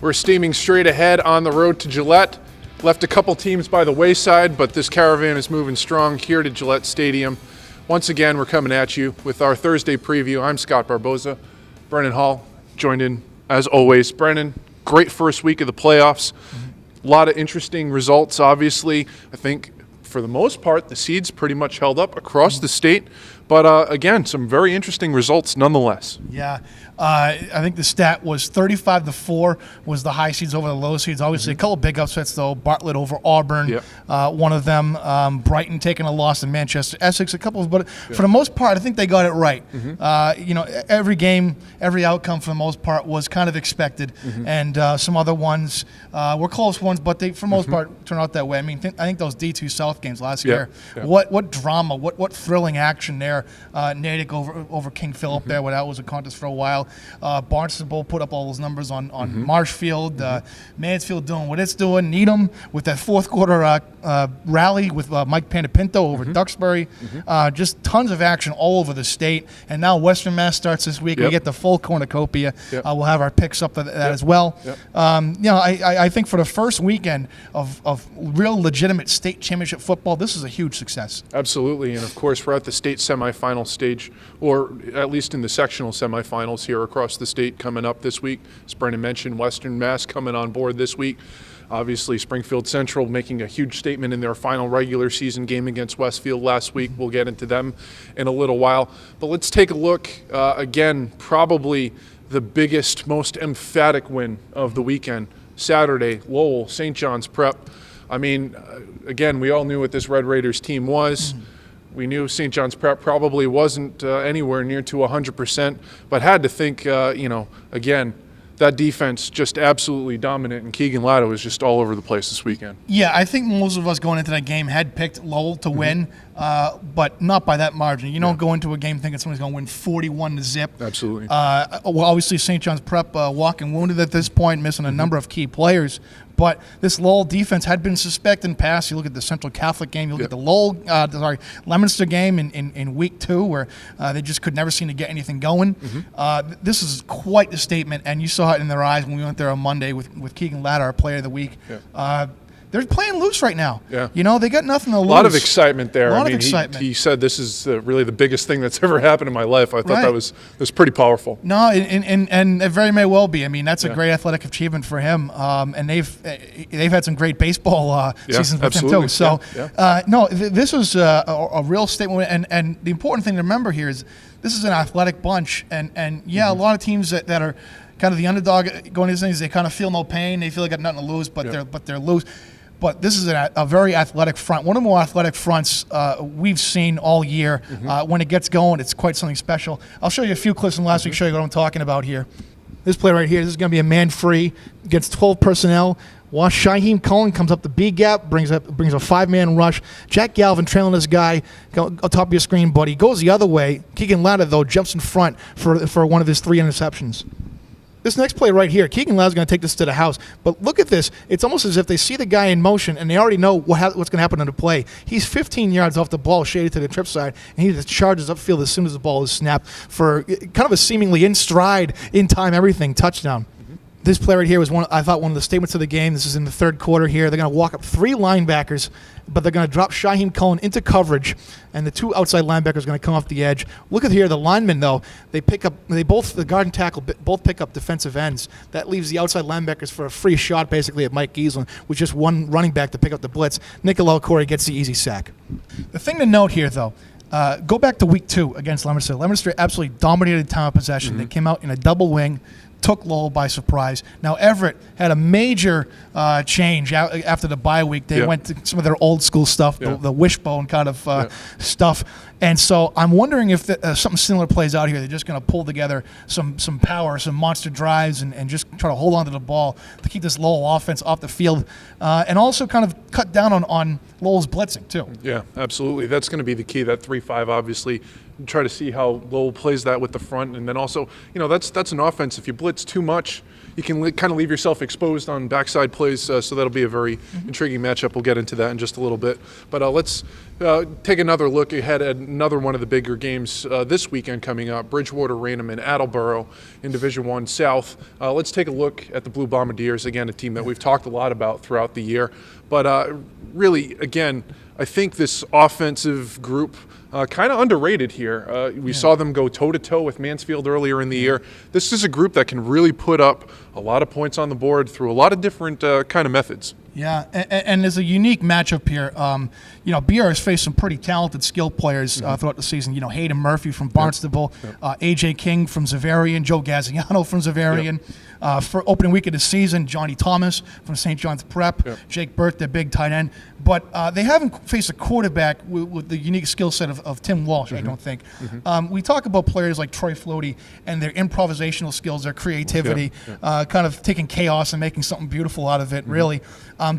We're steaming straight ahead on the road to Gillette. Left a couple teams by the wayside, but this caravan is moving strong here to Gillette Stadium. Once again, we're coming at you with our Thursday preview. I'm Scott Barboza. Brennan Hall joined in as always. Brennan, great first week of the playoffs. A lot of interesting results, obviously. I think for the most part, the seeds pretty much held up across the state. But again, some very interesting results nonetheless. Yeah, I think the stat was 35-4 was the high seeds over the low seeds. Obviously, a couple big upsets though. Bartlett over Auburn, one of them. Brighton taking a loss in Manchester, Essex, a couple. But for the most part, I think they got it right. Every game, every outcome for the most part was kind of expected, and some other ones were close ones, but they, for the most part, turned out that way. I mean, I think those D2 South games last year, what drama, what thrilling action there. Natick over King Philip there, where that was a contest for a while. Barnstable put up all those numbers on Marshfield. Mansfield doing what it's doing. Needham with that fourth quarter rally with Mike Pandapinto over Duxbury. Just tons of action all over the state. And now Western Mass starts this week. We get the full cornucopia. We'll have our picks up to that as well. I think for the first weekend of real legitimate state championship football, this is a huge success. Absolutely. And of course, we're at the state semifinal stage, or at least in the sectional semifinals here across the state coming up this week. As Brennan mentioned, Western Mass coming on board this week. Obviously, Springfield Central making a huge statement in their final regular season game against Westfield last week. We'll get into them in a little while. But let's take a look, again, probably the biggest, most emphatic win of the weekend. Saturday, Lowell, St. John's Prep. I mean, again, we all knew what this Red Raiders team was. We knew St. John's Prep probably wasn't anywhere near to 100%, but had to think, again, that defense just absolutely dominant, and Keegan Latto was just all over the place this weekend. Yeah, I think most of us going into that game had picked Lowell to win, but not by that margin. You don't go into a game thinking someone's going to win 41-0. Absolutely. Obviously, St. John's Prep walking wounded at this point, missing a number of key players. But this Lowell defense had been suspect in past. You look at the Central Catholic game. You look at the Leominster game in week 2, where they just could never seem to get anything going. This is quite the statement, and you saw it in their eyes when we went there on Monday with Keegan Latto, our player of the week. They're playing loose right now. They got nothing to lose. A lot of excitement there. A lot of excitement. He said this is really the biggest thing that's ever happened in my life. I thought that was pretty powerful. No, and it very may well be. I mean, that's a great athletic achievement for him. And they've had some great baseball seasons with him too. So this was a real statement. And the important thing to remember here is this is an athletic bunch. And a lot of teams that are kind of the underdog going into these things, they kind of feel no pain. They feel they got nothing to lose, but they're loose. But this is a very athletic front, one of the more athletic fronts we've seen all year. When it gets going, it's quite something special. I'll show you a few clips from last week, show you what I'm talking about here. This play right here, this is going to be a man free, gets 12 personnel. Watch Shaheem Cullen comes up the B gap, brings a 5-man rush. Jack Galvin trailing this guy on top of your screen, but he goes the other way. Keegan Latto, though, jumps in front for one of his 3 interceptions. This next play right here, Keegan Latto's going to take this to the house. But look at this. It's almost as if they see the guy in motion, and they already know what's going to happen on the play. He's 15 yards off the ball, shaded to the trip side, and he just charges upfield as soon as the ball is snapped for kind of a seemingly in stride, in time, everything touchdown. This play right here was one of the statements of the game. This is in the third quarter here. They're going to walk up 3 linebackers, but they're going to drop Shaheem Cullen into coverage, and the 2 outside linebackers are going to come off the edge. Look at here, the linemen, though, the guard and tackle both pick up defensive ends. That leaves the outside linebackers for a free shot, basically, at Mike Giesland, with just one running back to pick up the blitz. Nicolau Corey gets the easy sack. The thing to note here, though, go back to week 2 against Leominster. Leominster absolutely dominated time of possession. They came out in a double wing, took Lowell by surprise. Now, Everett had a major change after the bye week. They went to some of their old school stuff, the wishbone kind of stuff. And so I'm wondering if something similar plays out here. They're just going to pull together some power, some monster drives, and just try to hold on to the ball to keep this Lowell offense off the field, and also kind of cut down on Lowell's blitzing too. Yeah, absolutely. That's going to be the key, that 3-5, obviously. Try to see how Lowell plays that with the front, and then also, that's an offense. If you blitz too much, you can kind of leave yourself exposed on backside plays, so that'll be a very intriguing matchup. We'll get into that in just a little bit. But let's take another look ahead at another one of the bigger games this weekend coming up, Bridgewater-Raynham and Attleboro in Division I South. Let's take a look at the Blue Bombardiers, again, a team that we've talked a lot about throughout the year. But really, again, I think this offensive group kind of underrated here. We saw them go toe-to-toe with Mansfield earlier in the year. This is a group that can really put up a lot of points on the board through a lot of different kind of methods. Yeah, and there's a unique matchup here. BR has faced some pretty talented, skilled players throughout the season. Hayden Murphy from Barnstable, A.J. King from Xaverian, Joe Gaziano from Xaverian. For opening week of the season, Johnny Thomas from St. John's Prep, Jake Burt, their big tight end. But they haven't faced a quarterback with the unique skill set of Tim Walsh, I don't think. We talk about players like Troy Floaty and their improvisational skills, their creativity, kind of taking chaos and making something beautiful out of it, really.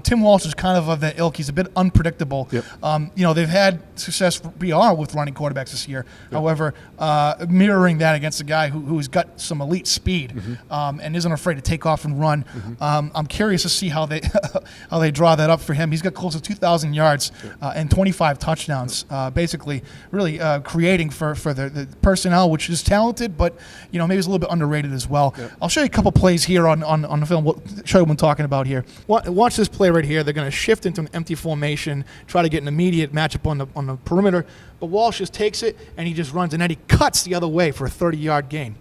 Tim Walsh is kind of that ilk. He's a bit unpredictable. They've had success for BR with running quarterbacks this year. However, mirroring that against a guy who's got some elite speed and isn't afraid to take off and run. I'm curious to see how they draw that up for him. He's got close to 2,000 yards and 25 touchdowns, basically really creating for the personnel, which is talented, but maybe it's a little bit underrated as well. I'll show you a couple plays here on the film. We'll show you what I'm talking about here. Watch this play right here. They're going to shift into an empty formation, try to get an immediate matchup on the perimeter, but Walsh just takes it and he just runs, and then he cuts the other way for a 30-yard gain.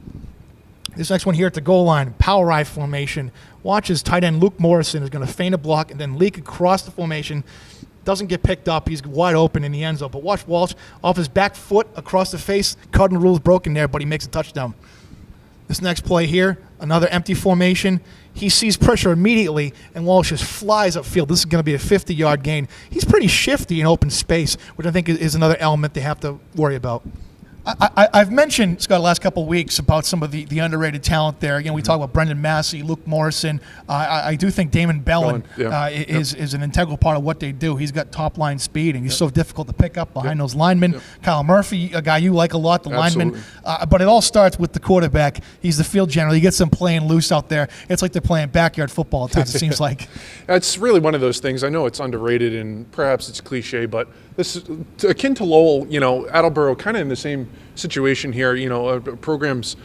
This next one here at the goal line, power I formation. Watch his tight end Luke Morrison is going to feint a block and then leak across the formation. Doesn't get picked up. He's wide open in the end zone. But watch Walsh off his back foot across the face. Cardinal rules broken there, but he makes a touchdown. This next play here, another empty formation. He sees pressure immediately, and Walsh just flies upfield. This is going to be a 50-yard gain. He's pretty shifty in open space, which I think is another element they have to worry about. I've mentioned, Scott, the last couple of weeks about some of the underrated talent there. Again, we talk about Brendan Massey, Luke Morrison. I do think Damon Bellin is an integral part of what they do. He's got top-line speed, and he's so difficult to pick up behind those linemen. Kyle Murphy, a guy you like a lot, the lineman. But it all starts with the quarterback. He's the field general. He gets them playing loose out there. It's like they're playing backyard football at times, it seems like. It's really one of those things. I know it's underrated, and perhaps it's cliche, but this is akin to Lowell, Attleboro, kind of in the same situation here, programs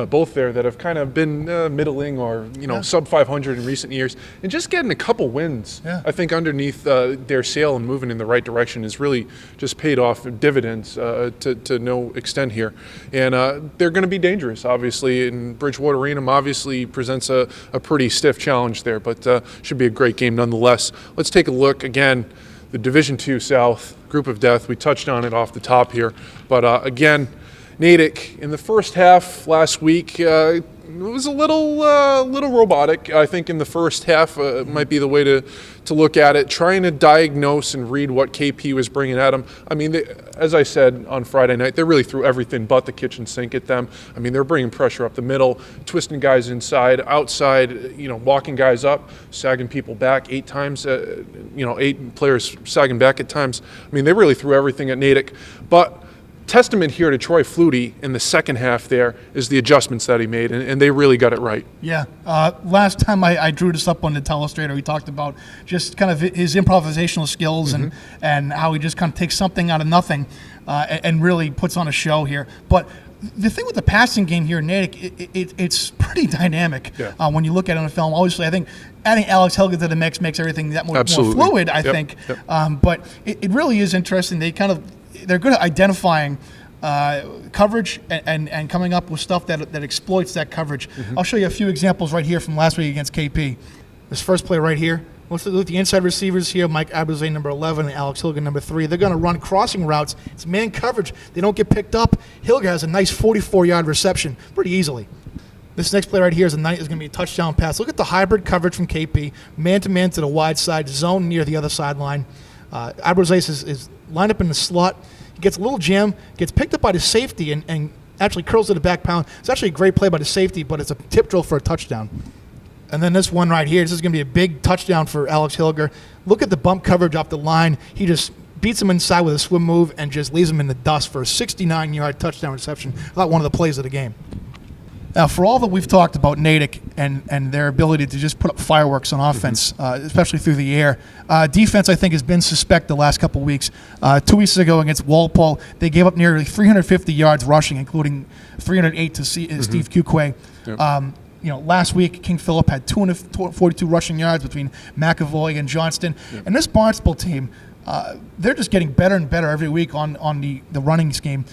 both there that have kind of been middling or, sub 500 in recent years. And just getting a couple wins, I think, underneath their sail and moving in the right direction has really just paid off dividends to no extent here. And they're going to be dangerous, obviously. And Bridgewater-Raynham obviously presents a pretty stiff challenge there, but should be a great game nonetheless. Let's take a look again. The Division II South, group of death. We touched on it off the top here. But again, Natick in the first half last week, it was a little robotic. I think in the first half might be the way to look at it, trying to diagnose and read what KP was bringing at them. I mean, as I said on Friday night, they really threw everything but the kitchen sink at them. I mean, they're bringing pressure up the middle, twisting guys inside, outside, walking guys up, sagging people back 8 times, 8 players sagging back at times. I mean, they really threw everything at Natick. But testament here to Troy Floaty in the second half there is the adjustments that he made, and they really got it right. Yeah. Last time I drew this up on the Telestrator, we talked about just kind of his improvisational skills and how he just kind of takes something out of nothing and really puts on a show here. But the thing with the passing game here in Natick, it's pretty dynamic when you look at it on film. Obviously, I think adding Alex Helga to the mix makes everything that more fluid, I think. But it really is interesting. They're good at identifying coverage and coming up with stuff that exploits that coverage. I'll show you a few examples right here from last week against KP. This first play right here. Let's look at the inside receivers here. Mike Abrazay, number 11, and Alex Hilger, number 3. They're going to run crossing routes. It's man coverage. They don't get picked up. Hilger has a nice 44-yard reception pretty easily. This next play right here is going to be a touchdown pass. Look at the hybrid coverage from KP. Man-to-man to the wide side, zone near the other sideline. Abrazay is lined up in the slot. He gets a little jam, gets picked up by the safety, and actually curls to the back pound. It's actually a great play by the safety, but it's a tip drill for a touchdown. And then this one right here, this is going to be a big touchdown for Alex Hilger. Look at the bump coverage off the line. He just beats him inside with a swim move and just leaves him in the dust for a 69-yard touchdown reception. I thought one of the plays of the game. Now, for all that we've talked about Natick and their ability to just put up fireworks on offense, especially through the air, defense, I think, has been suspect the last couple of weeks. 2 weeks ago against Walpole, they gave up nearly 350 yards rushing, including 308 to Steve Kukway. Yep. Last week, King Philip had 242 rushing yards between McAvoy and Johnston. Yep. And this Barnstable team, they're just getting better and better every week on the running scheme.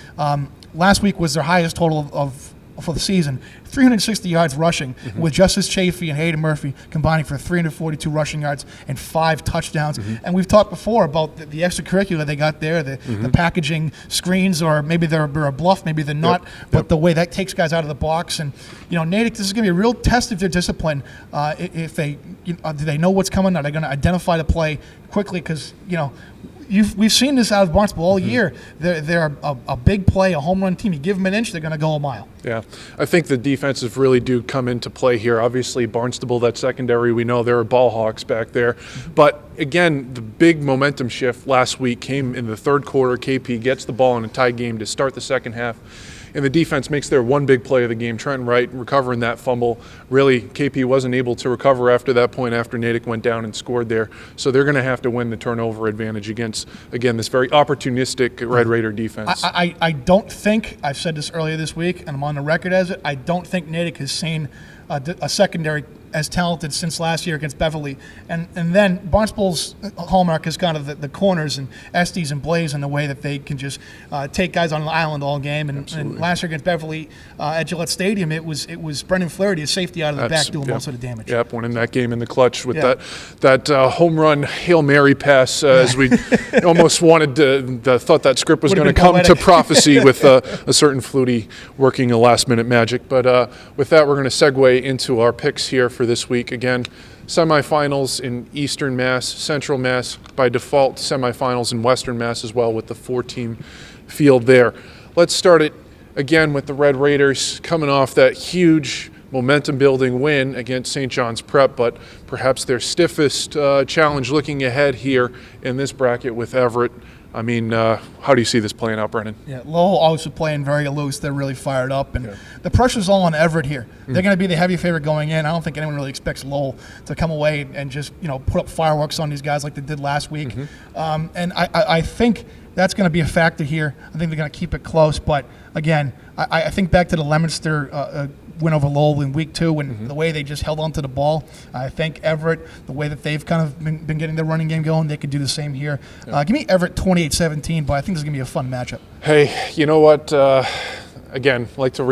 Last week was their highest total for the season, 360 yards rushing, with Justice Chafee and Hayden Murphy combining for 342 rushing yards and 5 touchdowns. And we've talked before about the extracurricular they got there, the packaging screens, or maybe they're a bluff, maybe they're not, but the way that takes guys out of the box. And Natick, this is going to be a real test of their discipline. If they do they know what's coming? Are they going to identify the play quickly? Because we've seen this out of Barnstable all year. They're a big play, a home run team. You give them an inch, they're going to go a mile. Yeah, I think the defensive really do come into play here. Obviously, Barnstable, that secondary, we know there are ball hawks back there. But again, the big momentum shift last week came in the third quarter. KP gets the ball in a tie game to start the second half. And the defense makes their one big play of the game. Trenton Wright recovering that fumble. Really, KP wasn't able to recover after that point after Natick went down and scored there. So they're going to have to win the turnover advantage against, again, this very opportunistic Red Raider defense. I don't think, I've said this earlier this week, and I'm on the record as it, I don't think Natick has seen a secondary as talented since last year against Beverly. And then Barnstable's hallmark is kind of the corners and Estes and Blaze and the way that they can just take guys on an island all game. And last year against Beverly at Gillette Stadium, it was Brendan Flaherty, a safety out of the back, doing most of the damage. Yep, winning that game in the clutch with that home run Hail Mary pass as we almost wanted to, thought that script was going to come to prophecy with a certain Flutie working a last-minute magic. But with that, we're going to segue into our picks here for this week. Again, semifinals in Eastern Mass, Central Mass, by default semifinals in Western Mass as well with the 4-team field there. Let's start it again with the Red Raiders coming off that huge momentum-building win against St. John's Prep, but perhaps their stiffest challenge looking ahead here in this bracket with Everett. I mean, how do you see this playing out, Brennan? Yeah, Lowell also playing very loose. They're really fired up, and the pressure's all on Everett here. They're going to be the heavy favorite going in. I don't think anyone really expects Lowell to come away and just put up fireworks on these guys like they did last week. And I think that's going to be a factor here. I think they're going to keep it close, but again, I think back to the Leominster win over Lowell in week 2 and the way they just held onto the ball. I think Everett, the way that they've kind of been getting their running game going, they could do the same here. Give me Everett 28-17, but I think this is going to be a fun matchup. Hey, you know what? Again, like to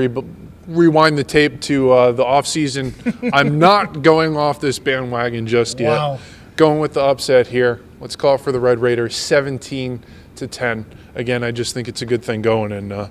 rewind the tape to the offseason. I'm not going off this bandwagon just yet. Wow. Going with the upset here. Let's call for the Red Raiders 17-10. Again, I just think it's a good thing going, and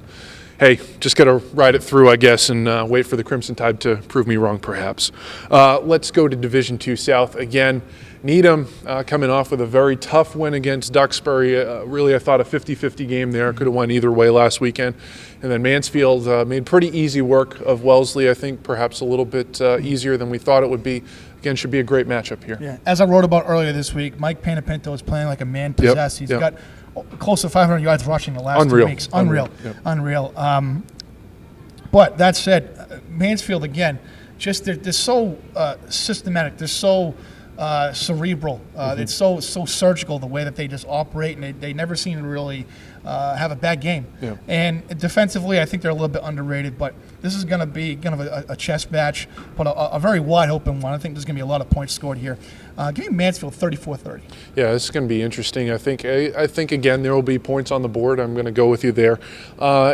hey, just got to ride it through, I guess, and wait for the Crimson Tide to prove me wrong, perhaps. Let's go to Division II South. Again, Needham coming off with a very tough win against Duxbury. Really, I thought a 50-50 game there. Could have went either way last weekend. And then Mansfield made pretty easy work of Wellesley. I think perhaps a little bit easier than we thought it would be. Again, should be a great matchup here. Yeah, as I wrote about earlier this week, Mike Panapinto is playing like a man possessed. He's got close to 500 yards rushing the last 2 weeks. Unreal. But that said, Mansfield, again, just they're so systematic. They're so cerebral. It's so surgical the way that they just operate, and they never seem to really have a bad game. Yeah. And defensively, I think they're a little bit underrated, but this is going to be kind of a chess match, but a very wide open one. I think there's going to be a lot of points scored here. Give me Mansfield 34-30. Yeah, this is going to be interesting. I think again, there will be points on the board. I'm going to go with you there.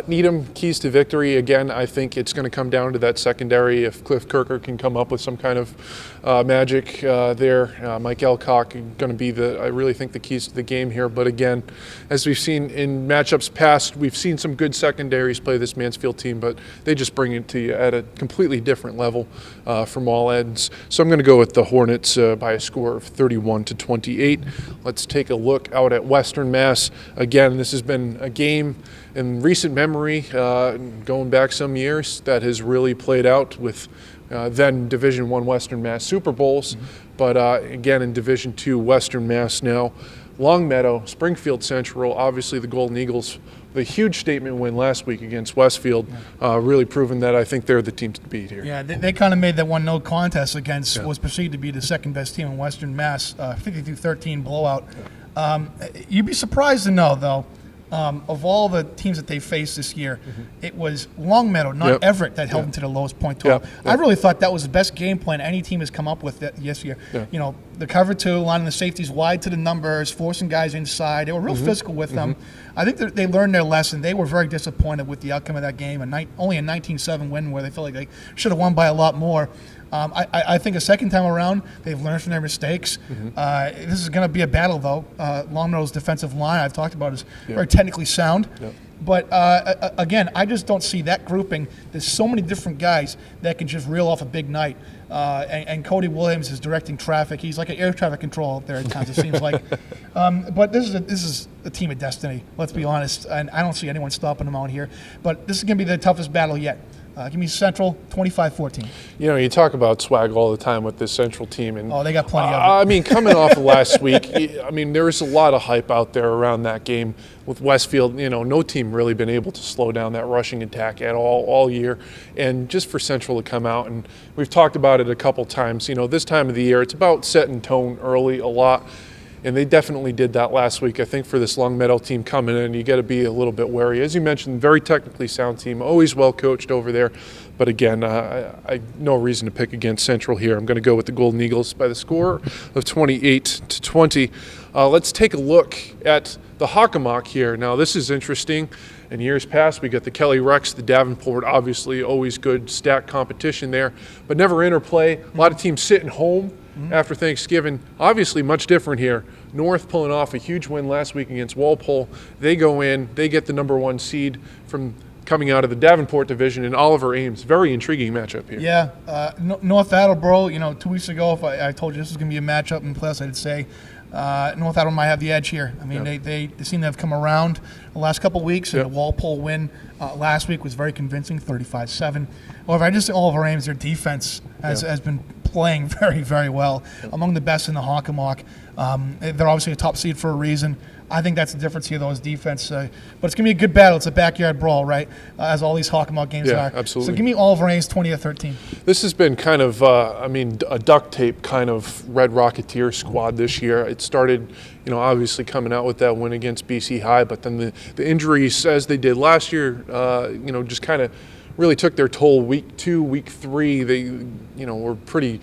Needham, keys to victory. Again, I think it's going to come down to that secondary. If Cliff Kirker can come up with some kind of magic there, Mike Elcock going to be I really think the keys to the game here. But again, as we've seen in matchups past, we've seen some good secondaries play this Mansfield team, but they just bring it to you at a completely different level from all ends. So I'm going to go with the Hornets by a score of 31-28. Let's take a look out at Western Mass. Again, this has been a game in recent memory, going back some years, that has really played out with then Division I Western Mass Super Bowls. But again, in Division II Western Mass now, Longmeadow, Springfield Central, obviously the Golden Eagles, the huge statement win last week against Westfield, really proving that I think they're the team to beat here. Yeah, they kind of made that one no contest against what was perceived to be the second best team in Western Mass, 52-13 blowout. You'd be surprised to know, though, of all the teams that they faced this year, it was Longmeadow, not Everett, that held them to the lowest point total. I really thought that was the best game plan any team has come up with this year. You know, the cover two, lining the safeties wide to the numbers, forcing guys inside. They were real physical with them. I think that they learned their lesson. They were very disappointed with the outcome of that game, only a 19-7 win where they felt like they should have won by a lot more. I think a second time around, they've learned from their mistakes. This is going to be a battle, though. Longmeadow's defensive line, I've talked about, is very technically sound. But, again, I just don't see that grouping. There's so many different guys that can just reel off a big night. And Cody Williams is directing traffic. He's like an air traffic control out there at times, it seems like. But this is a team of destiny, let's be honest. And I don't see anyone stopping them out here. But this is going to be the toughest battle yet. Give me Central, 25-14. You know, you talk about swag all the time with this Central team. And, they got plenty of it. I mean, coming off of last week, I mean, there was a lot of hype out there around that game with Westfield. You know, no team really been able to slow down that rushing attack at all year. And just for Central to come out, and we've talked about it a couple times, you know, this time of the year, it's about setting tone early a lot. And they definitely did that last week. I think for this Longmeadow team coming in, you got to be a little bit wary. As you mentioned, very technically sound team, always well coached over there. But again, I no reason to pick against Central here. I'm going to go with the Golden Eagles by the score of 28-20. Let's take a look at the Hockomock here. Now, this is interesting. In years past, we got the Kelly Rex, the Davenport, obviously always good stacked competition there, but never interplay. A lot of teams sitting home after Thanksgiving. Obviously much different here. North pulling off a huge win last week against Walpole. They go in, they get the #1 seed from coming out of the Davenport division, and Oliver Ames. Very intriguing matchup here. Yeah, North Attleboro, you know, 2 weeks ago, if I told you this was going to be a matchup in plus, I'd say North Attleboro might have the edge here. I mean, they seem to have come around the last couple of weeks, and the Walpole win last week was very convincing, 35-7. However, I just think Oliver Ames, their defense has been playing very, very well, among the best in the Hockomock. They're obviously a top seed for a reason. I think that's the difference here, though, is defense. But it's going to be a good battle. It's a backyard brawl, right, as all these Hockomock games are. Absolutely. So give me Oliver Ames 20-13. This has been kind of, a duct tape kind of Red Rocketeer squad this year. It started, you know, obviously coming out with that win against BC High, but then the injuries, as they did last year, just kind of really took their toll. Week 2, week 3, they, were pretty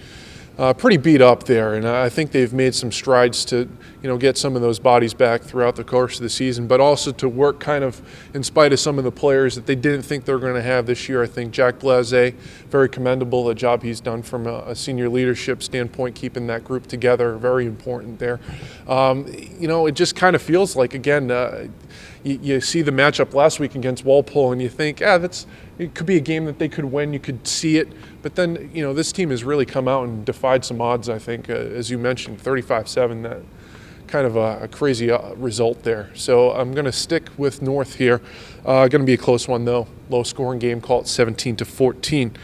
beat up there, and I think they've made some strides to, get some of those bodies back throughout the course of the season, but also to work kind of in spite of some of the players that they didn't think they were going to have this year. I think Jack Blase, very commendable, the job he's done from a senior leadership standpoint, keeping that group together, very important there. It just kind of feels like, again, you see the matchup last week against Walpole, and you think, it could be a game that they could win. You could see it. But then, this team has really come out and defied some odds, I think, as you mentioned, 35-7, that kind of a crazy result there. So I'm going to stick with North here. Going to be a close one, though. Low-scoring game, call it 17-14.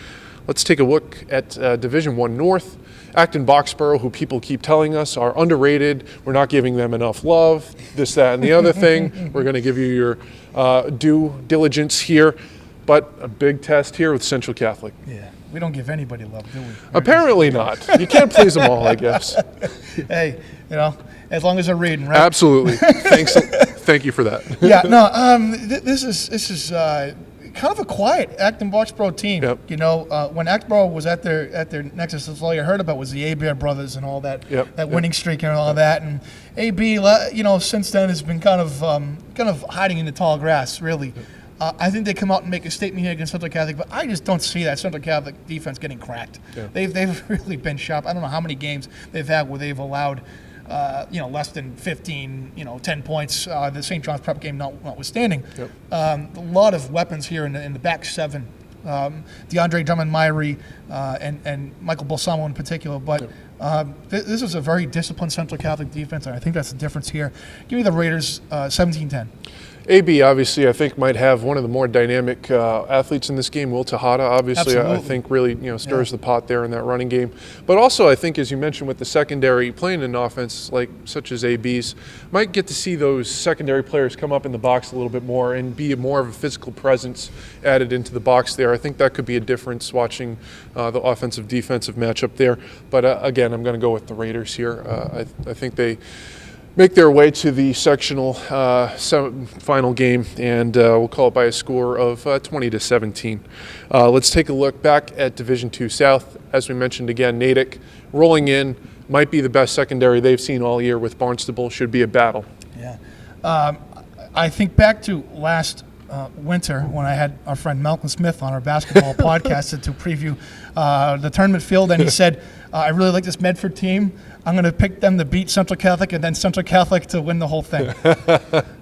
Let's take a look at Division I North. Acton-Boxborough, who people keep telling us are underrated. We're not giving them enough love, this, that, and the other thing. We're going to give you your due diligence here. But a big test here with Central Catholic. Yeah, we don't give anybody love, do we? Apparently not. You can't please them all, I guess. Hey, as long as they're reading, right? Absolutely. Thanks. Thank you for that. Yeah, no, this is kind of a quiet Acton-Boxborough team. Yep. When Acton-Boxborough was at their nexus, that's all you heard about was the A-Bear brothers and all that, that winning streak and all that. And AB, since then has been kind of hiding in the tall grass, really. I think they come out and make a statement here against Central Catholic, but I just don't see that Central Catholic defense getting cracked. Yeah. They've really been sharp. I don't know how many games they've had where they've allowed, less than 15, 10 points. The St. John's Prep game notwithstanding. Yep. A lot of weapons here in the back seven DeAndre Drummond-Myrie and Michael Balsamo in particular. But this is a very disciplined Central Catholic defense, and I think that's the difference here. Give me the Raiders 17-10. AB, obviously, I think might have one of the more dynamic athletes in this game. Will Tejada, obviously, I think really stirs the pot there in that running game. But also, I think, as you mentioned, with the secondary, playing an offense such as AB's, might get to see those secondary players come up in the box a little bit more and be more of a physical presence added into the box there. I think that could be a difference watching the offensive-defensive matchup there. But again, I'm going to go with the Raiders here. I think they make their way to the sectional final game, and we'll call it by a score of 20-17. Let's take a look back at Division II South. As we mentioned again, Natick rolling in, might be the best secondary they've seen all year with Barnstable. Should be a battle. Yeah, I think back to last winter when I had our friend Malcolm Smith on our basketball podcast to preview the tournament field, and he said, I really like this Medford team. I'm going to pick them to beat Central Catholic and then Central Catholic to win the whole thing.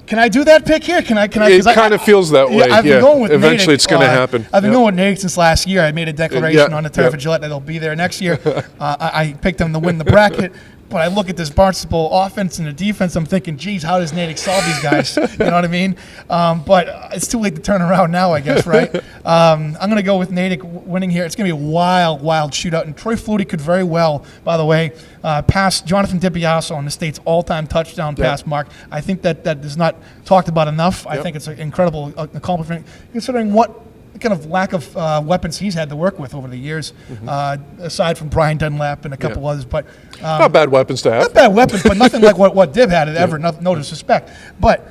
Can I do that pick here? Can I? It kind of feels that way. I've been going with Eventually, Natick. It's going to happen. I've been going with Natick since last year. I made a declaration on the turf at Gillette that they'll be there next year. I picked them to win the bracket. But I look at this Barnstable offense and the defense, I'm thinking, geez, how does Natick solve these guys? You know what I mean? But it's too late to turn around now, I guess, right? I'm going to go with Natick winning here. It's going to be a wild, wild shootout. And Troy Flutie could very well, by the way, pass Jonathan DiPiasso on the state's all-time touchdown pass mark. I think that is not talked about enough. I think it's an incredible accomplishment, considering what kind of lack of weapons he's had to work with over the years, aside from Brian Dunlap and a couple others. But not bad weapons to have. Not bad weapons, but nothing like what Dib had ever. No disrespect. But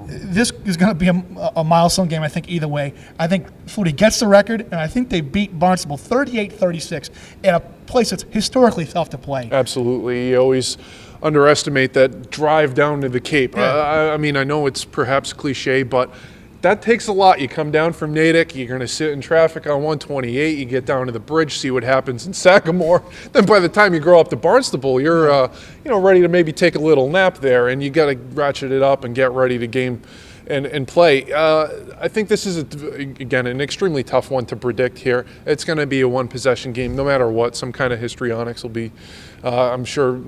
this is going to be a milestone game, I think, either way. I think Flutie gets the record, and I think they beat Barnstable 38-36 in a place that's historically tough to play. Absolutely. You always underestimate that drive down to the Cape. I mean, I know it's perhaps cliche, but that takes a lot. You come down from Natick, you're going to sit in traffic on 128, you get down to the bridge, see what happens in Sagamore. Then by the time you grow up to Barnstable, you're ready to maybe take a little nap there, and you got to ratchet it up and get ready to game and play. I think this is, again, an extremely tough one to predict here. It's going to be a one-possession game no matter what. Some kind of histrionics will be, I'm sure,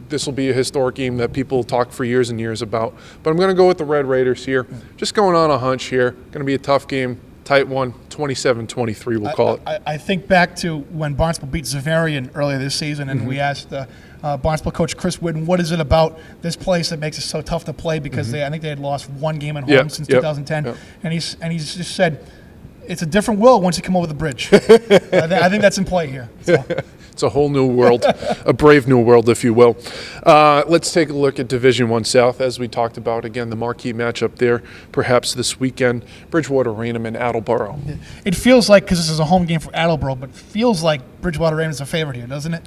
this will be a historic game that people talk for years and years about. But I'm going to go with the Red Raiders here. Just going on a hunch here. Going to be a tough game. Tight one, 27-23 we'll call it. I think back to when Barnstable beat Xaverian earlier this season, and we asked Barnstable coach Chris Whidden, what is it about this place that makes it so tough to play? Because I think they had lost one game at home since 2010. And he's just said, it's a different world once you come over the bridge. I think that's in play here. So. It's a whole new world, a brave new world, if you will. Let's take a look at Division I South, as we talked about. Again, the marquee matchup there, perhaps this weekend, Bridgewater-Raynham and Attleboro. It feels like, because this is a home game for Attleboro, but feels like Bridgewater-Raynham is a favorite here, doesn't it?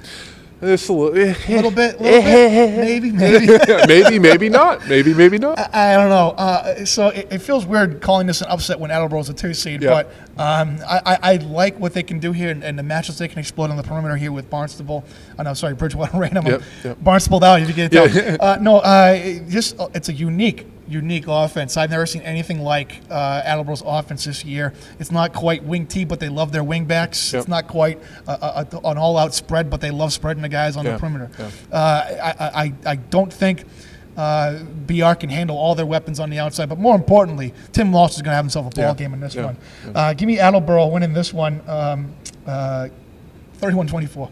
Just a little bit, maybe. maybe not. Maybe not. I don't know. So it feels weird calling this an upset when Attleboro's a 2 seed, but I like what they can do here and the matches they can explode on the perimeter here with Barnstable. Bridgewater-Raynham. Barnstable down, if you get it down. It's a unique offense. I've never seen anything like Attleboro's offense this year. It's not quite wing T, but they love their wing backs. It's not quite an all-out spread, but they love spreading the guys on the perimeter. I don't think BR can handle all their weapons on the outside, but more importantly, Tim Walsh is going to have himself a ball game in this one. Give me Attleboro winning this one 31-24.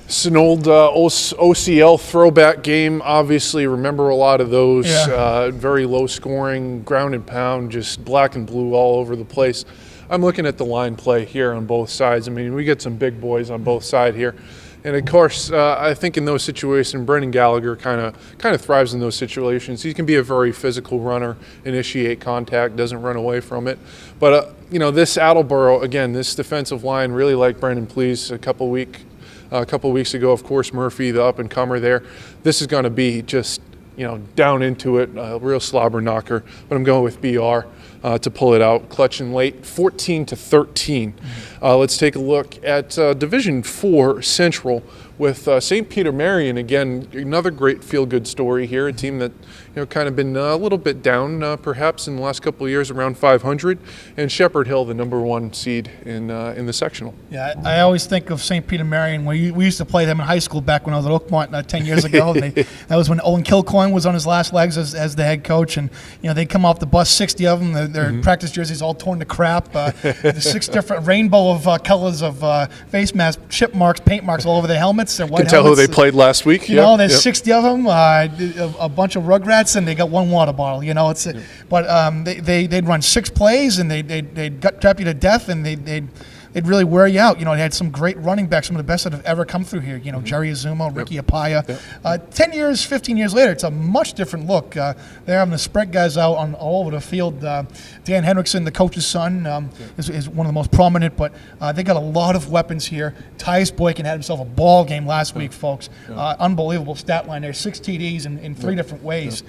It's an old OCL throwback game. Obviously, remember a lot of those. Very low scoring, ground and pound, just black and blue all over the place. I'm looking at the line play here on both sides. I mean, we get some big boys on both sides here. And of course, I think in those situations, Brendan Gallagher kind of thrives in those situations. He can be a very physical runner, initiate contact, doesn't run away from it. But this Attleboro, again, this defensive line, really like Brendan Please a couple weeks ago. Of course, Murphy, the up and comer there. This is going to be just down into it, a real slobber knocker. But I'm going with BR to pull it out, clutching late, 14-13. Let's take a look at Division IV Central with St. Peter Marion. Again, another great feel-good story here. A team that kind of been a little bit down perhaps in the last couple of years, around 500. And Shepherd Hill, the number 1 seed in the sectional. Yeah, I always think of St. Peter Marion. We used to play them in high school back when I was at Oakmont 10 years ago. That was when Owen Kilcoyne was on his last legs as the head coach. And, they come off the bus, 60 of them. Their practice jerseys all torn to crap. The 6 different rainbow of colors of face masks, chip marks, paint marks all over their helmets. Their white helmets. Can tell who they played last week. There's 60 of them, a bunch of Rugrats, and they got 1 water bottle. But they'd run 6 plays, and they'd gut trap you to death, and they'd really wear you out. They had some great running backs, some of the best that have ever come through here. Jerry Azuma, Ricky Apaya. 10 years, 15 years later, it's a much different look. They're having to spread guys out all over the field. Dan Henriksen, the coach's son, is one of the most prominent, but they got a lot of weapons here. Tyus Boykin had himself a ball game last week, folks. Unbelievable stat line there. 6 TDs in 3 different ways.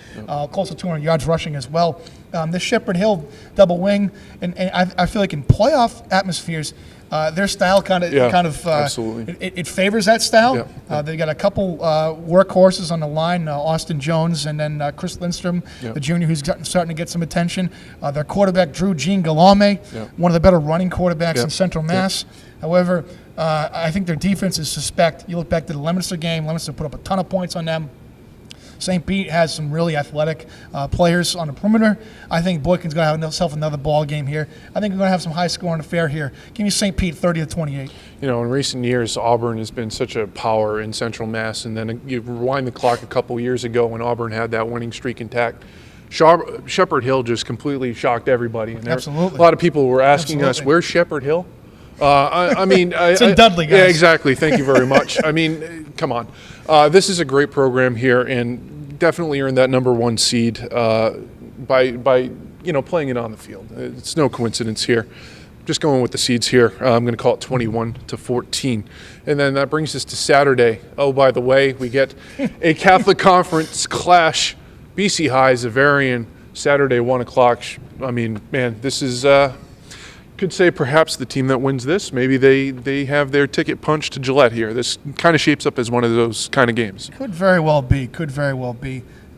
Close to 200 yards rushing as well. This Shepherd Hill double wing, and I feel like in playoff atmospheres, their style kind of absolutely. It favors that style. They got a couple workhorses on the line, Austin Jones and then Chris Lindstrom, the junior, who's starting to get some attention. Their quarterback Drew Jean Galame, one of the better running quarterbacks in Central Mass. However, I think their defense is suspect. You look back to the Leominster game. Leominster put up a ton of points on them. St. Pete has some really athletic players on the perimeter. I think Boykin's going to have himself another ball game here. I think we're going to have some high-scoring affair here. Give me St. Pete 30-28. In recent years, Auburn has been such a power in Central Mass, and then you rewind the clock a couple years ago when Auburn had that winning streak intact. Shepherd Hill just completely shocked everybody. And Absolutely. A lot of people were asking us, where's Shepherd Hill? It's in Dudley, guys. Yeah, exactly. Thank you very much. Come on. This is a great program here, and definitely earned that number 1 seed by playing it on the field. It's no coincidence here. Just going with the seeds here. I'm going to call it 21-14, and then that brings us to Saturday. Oh, by the way, we get a Catholic Conference clash. BC High, Xaverian, Saturday 1 o'clock. This is. Could say perhaps the team that wins this, maybe they have their ticket punched to Gillette here. This kind of shapes up as one of those kind of games. Could very well be.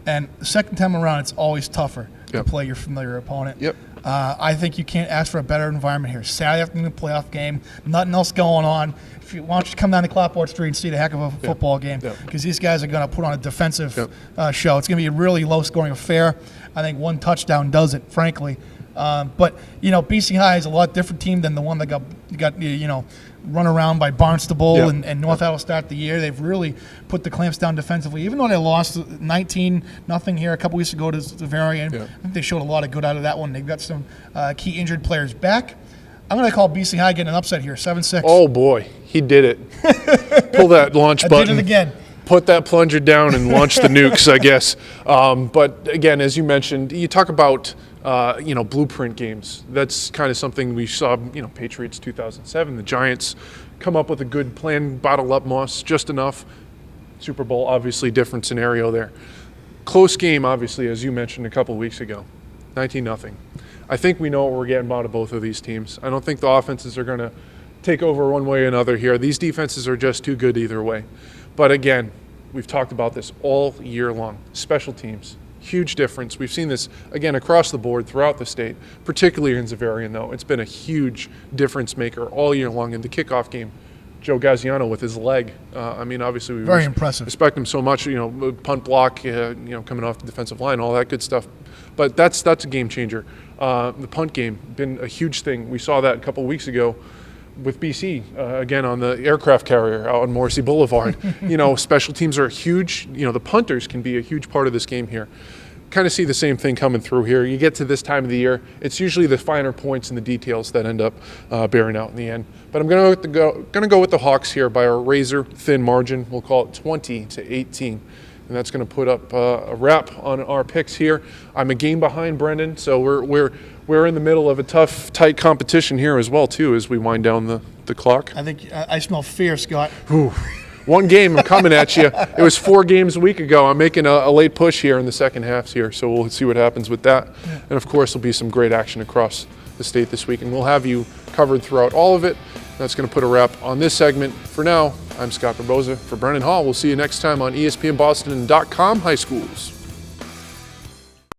And the second time around, it's always tougher to play your familiar opponent. I think you can't ask for a better environment here. Saturday afternoon playoff game, nothing else going on. Why don't you come down to Clapboard Street and see the heck of a football game? Because these guys are going to put on a defensive show. It's going to be a really low-scoring affair. I think 1 touchdown does it, frankly. But BC High is a lot different team than the one that got run around by Barnstable and North Attleboro start the year. They've really put the clamps down defensively. Even though they lost 19-0 here a couple weeks ago to Xaverian, I think they showed a lot of good out of that one. They've got some key injured players back. I'm going to call BC High getting an upset here, 7-6. Oh, boy. He did it. Pull that launch button. I did it again. Put that plunger down and launch the nukes, I guess. But, again, as you mentioned, you talk about blueprint games. That's kind of something we saw, Patriots 2007. The Giants come up with a good plan, bottle up Moss just enough. Super Bowl, obviously, different scenario there. Close game, obviously, as you mentioned a couple weeks ago. 19-0. I think we know what we're getting out of both of these teams. I don't think the offenses are going to take over one way or another here. These defenses are just too good either way. But again, we've talked about this all year long. Special teams, huge difference. We've seen this, again, across the board throughout the state, particularly in Xaverian, though. It's been a huge difference maker all year long. In the kickoff game, Joe Gaziano with his leg. Obviously, we very impressive. Respect him so much. Punt block, coming off the defensive line, all that good stuff. But that's a game changer. The punt game, been a huge thing. We saw that a couple weeks ago with BC, again, on the aircraft carrier out on Morrissey Boulevard. Special teams are huge. The punters can be a huge part of this game here. Kind of see the same thing coming through here. You get to this time of the year, it's usually the finer points and the details that end up bearing out in the end. But I'm going to go with the Hawks here by a razor-thin margin. We'll call it 20-18. And that's going to put up a wrap on our picks here. I'm a game behind Brendan, so we're in the middle of a tough, tight competition here as well, too, as we wind down the clock. I think I smell fear, Scott. Ooh. One game, I'm coming at you. It was 4 games a week ago. I'm making a late push here in the second half here, so we'll see what happens with that. Yeah. And, of course, there'll be some great action across the state this week, and we'll have you covered throughout all of it. That's going to put a wrap on this segment. For now, I'm Scott Barboza. For Brennan Hall, we'll see you next time on ESPNBoston.com High Schools.